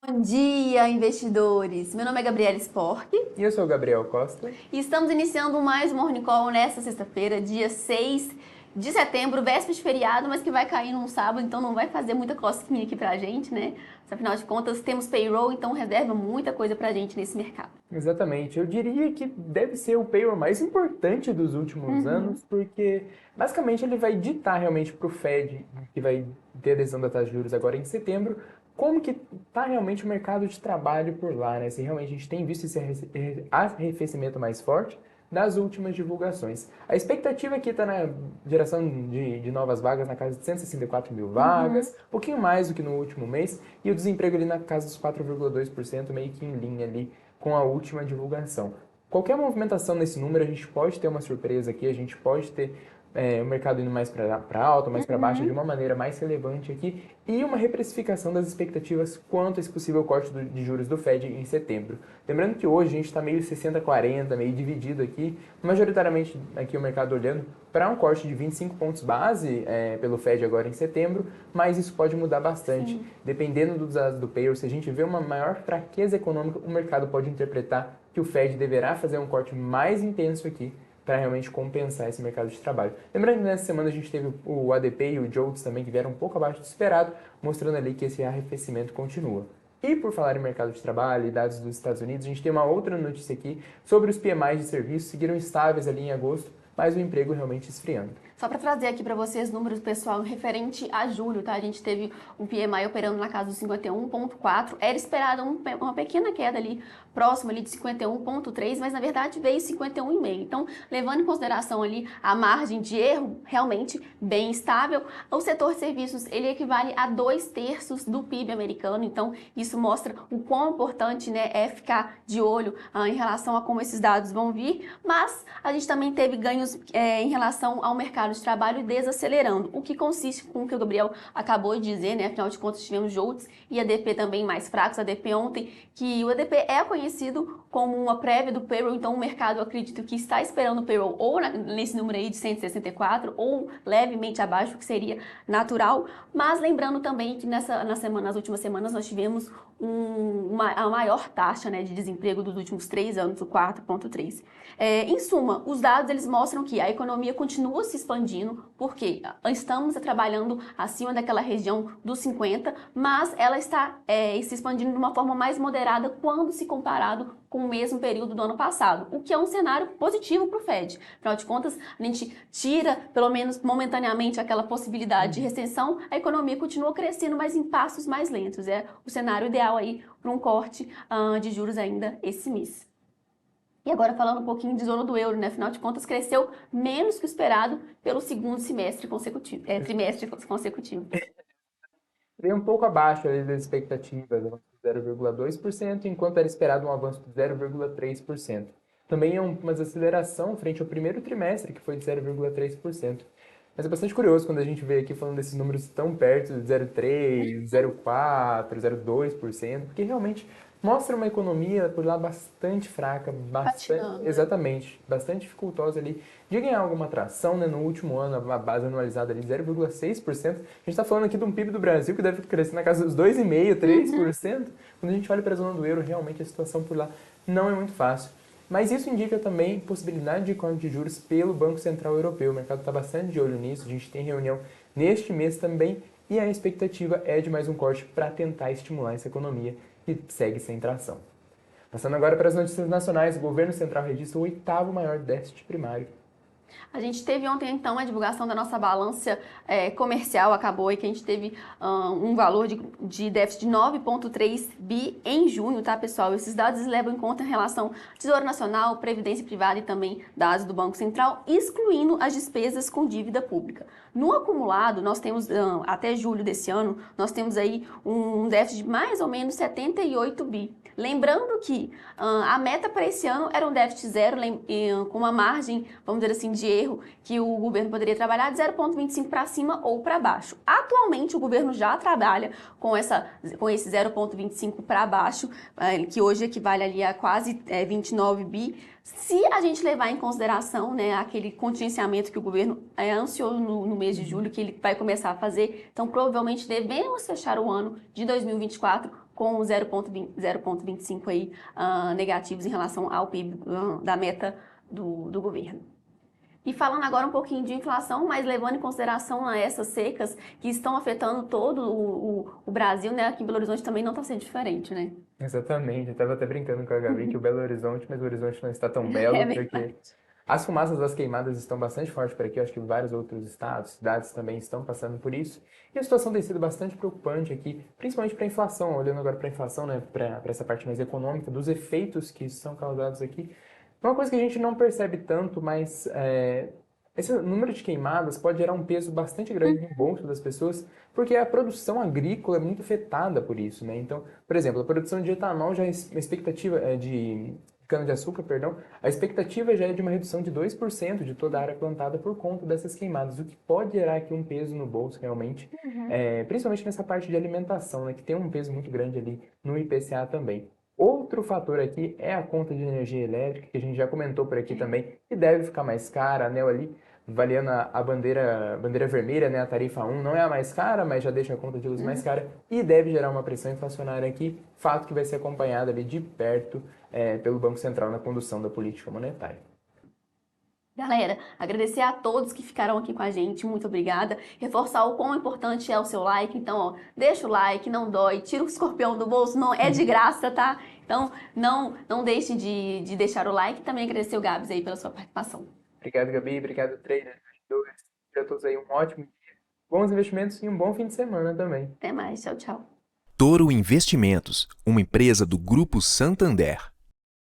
Bom dia, investidores! Meu nome é Gabriela Spork E eu sou o Gabriel Costa. e estamos iniciando mais um Morning Call nesta sexta-feira, dia 6 de setembro, véspera de feriado, mas que vai cair num sábado, então não vai fazer muita cosquinha aqui pra gente, né? Mas, afinal de contas, temos payroll, então reserva muita coisa pra gente nesse mercado. Exatamente. Eu diria que deve ser o payroll mais importante dos últimos anos, porque basicamente ele vai ditar realmente para o Fed, que vai ter adesão da taxa de juros agora em setembro, como que está realmente o mercado de trabalho por lá, né? Se realmente a gente tem visto esse arrefecimento mais forte das últimas divulgações. A expectativa aqui está na geração de novas vagas na casa de 164 mil vagas, um pouquinho mais do que no último mês, e o desemprego ali na casa dos 4,2%, meio que em linha ali com a última divulgação. Qualquer movimentação nesse número, a gente pode ter uma surpresa aqui, a gente pode ter o mercado indo mais para alto, mais para baixo, de uma maneira mais relevante aqui, e uma reprecificação das expectativas quanto a esse possível corte de juros do Fed em setembro. Lembrando que hoje a gente está meio 60-40, meio dividido aqui, majoritariamente aqui o mercado olhando para um corte de 25 pontos base pelo Fed agora em setembro, mas isso pode mudar bastante. Sim. Dependendo dos dados do payroll, se a gente vê uma maior fraqueza econômica, o mercado pode interpretar que o Fed deverá fazer um corte mais intenso aqui para realmente compensar esse mercado de trabalho. Lembrando que nessa semana a gente teve o ADP e o JOLTS também, que vieram um pouco abaixo do esperado, mostrando ali que esse arrefecimento continua. E por falar em mercado de trabalho e dados dos Estados Unidos, a gente tem uma outra notícia aqui sobre os PMIs de serviços, seguiram estáveis ali em agosto, mas o emprego realmente esfriando. Só para trazer aqui para vocês números, pessoal, referente a julho, tá? A gente teve um PMI operando na casa dos 51,4. Era esperada uma pequena queda ali, próximo ali de 51,3, mas na verdade veio 51,5. Então, levando em consideração ali a margem de erro, realmente bem estável. O setor de serviços, ele equivale a 2/3 do PIB americano. Então, isso mostra o quão importante, né, é ficar de olho em relação a como esses dados vão vir. Mas a gente também teve ganhos em relação ao mercado de trabalho desacelerando, o que consiste com o que o Gabriel acabou de dizer, né? Afinal de contas, tivemos JOLTS e ADP também mais fracos. ADP ontem, que o ADP é conhecido como uma prévia do payroll, então o mercado, eu acredito que está esperando o payroll ou nesse número aí de 164 ou levemente abaixo, que seria natural, mas lembrando também que nas últimas semanas nós tivemos a maior taxa, né, de desemprego dos últimos 3 anos, o 4,3. Em suma, os dados eles mostram que a economia continua se expandindo, porque estamos trabalhando acima daquela região dos 50, mas ela está se expandindo de uma forma mais moderada quando se comparado com o mesmo período do ano passado, o que é um cenário positivo para o Fed. Afinal de contas, a gente tira, pelo menos momentaneamente, aquela possibilidade de recessão, a economia continua crescendo, mas em passos mais lentos. É o cenário ideal aí para um corte de juros ainda esse mês. E agora falando um pouquinho de zona do euro, né? Afinal de contas, cresceu menos que o esperado pelo segundo trimestre consecutivo. Veio um pouco abaixo ali das expectativas, avanço de 0,2%, enquanto era esperado um avanço de 0,3%. Também é uma desaceleração frente ao primeiro trimestre, que foi de 0,3%. Mas é bastante curioso quando a gente vê aqui falando desses números tão perto de 0,3%, 0,4%, 0,2%, porque realmente mostra uma economia por lá bastante fraca, exatamente, bastante dificultosa ali de ganhar alguma atração, né? No último ano, a base anualizada ali de 0,6%. A gente está falando aqui de um PIB do Brasil que deve crescer na casa dos 2,5%, 3%. Quando a gente olha para a zona do euro, realmente a situação por lá não é muito fácil. Mas isso indica também possibilidade de corte de juros pelo Banco Central Europeu. O mercado está bastante de olho nisso, a gente tem reunião neste mês também e a expectativa é de mais um corte para tentar estimular essa economia que segue sem tração. Passando agora para as notícias nacionais, o governo central registra o 8º maior déficit primário. A gente teve ontem, então, a divulgação da nossa balança comercial, acabou aí que a gente teve um valor de déficit de 9,3 bi em junho, tá, pessoal? Esses dados levam em conta em relação ao Tesouro Nacional, Previdência Privada e também dados do Banco Central, excluindo as despesas com dívida pública. No acumulado, nós temos, até julho desse ano, nós temos aí um déficit de mais ou menos 78 bi. Lembrando que a meta para esse ano era um déficit zero, com uma margem, vamos dizer assim, de erro, que o governo poderia trabalhar de 0,25 para cima ou para baixo. Atualmente, o governo já trabalha com esse 0,25 para baixo, que hoje equivale ali a quase 29 bi. Se a gente levar em consideração, né, aquele contingenciamento que o governo anunciou no mês de julho, que ele vai começar a fazer, então provavelmente devemos fechar o ano de 2024 com 0,25 aí, negativos em relação ao PIB da meta do governo. E falando agora um pouquinho de inflação, mas levando em consideração essas secas que estão afetando todo o Brasil, né? Aqui em Belo Horizonte também não está sendo diferente, né? Exatamente, eu estava até brincando com a Gabi que o Belo Horizonte, mas o Horizonte não está tão belo, É porque verdade. as fumaças das queimadas estão bastante fortes por aqui. Eu acho que vários outros estados, cidades também estão passando por isso. E a situação tem sido bastante preocupante aqui, principalmente para a inflação. Olhando agora para a inflação, né, para essa parte mais econômica, dos efeitos que são causados aqui. Uma coisa que a gente não percebe tanto, mas esse número de queimadas pode gerar um peso bastante grande no bolso das pessoas, porque a produção agrícola é muito afetada por isso, né? Então, por exemplo, a produção de etanol já é uma expectativa de cana-de-açúcar, perdão, a expectativa já é de uma redução de 2% de toda a área plantada por conta dessas queimadas, o que pode gerar aqui um peso no bolso realmente, principalmente nessa parte de alimentação, né, que tem um peso muito grande ali no IPCA também. Outro fator aqui é a conta de energia elétrica, que a gente já comentou por aqui também, que deve ficar mais cara, a ANEEL ali, avaliando a bandeira vermelha, né, a tarifa 1, não é a mais cara, mas já deixa a conta de luz mais cara e deve gerar uma pressão inflacionária aqui, fato que vai ser acompanhado ali de perto pelo Banco Central na condução da política monetária. Galera, agradecer a todos que ficaram aqui com a gente, muito obrigada. Reforçar o quão importante é o seu like, então, ó, deixa o like, não dói, tira o escorpião do bolso, não é de graça, tá? Então, não deixe de deixar o like e também agradecer o Gabs aí pela sua participação. Obrigado, Gabi, obrigado, trader, investidores, a todos aí um ótimo dia, bons investimentos e um bom fim de semana também. Até mais, tchau, tchau. Toro Investimentos, uma empresa do Grupo Santander.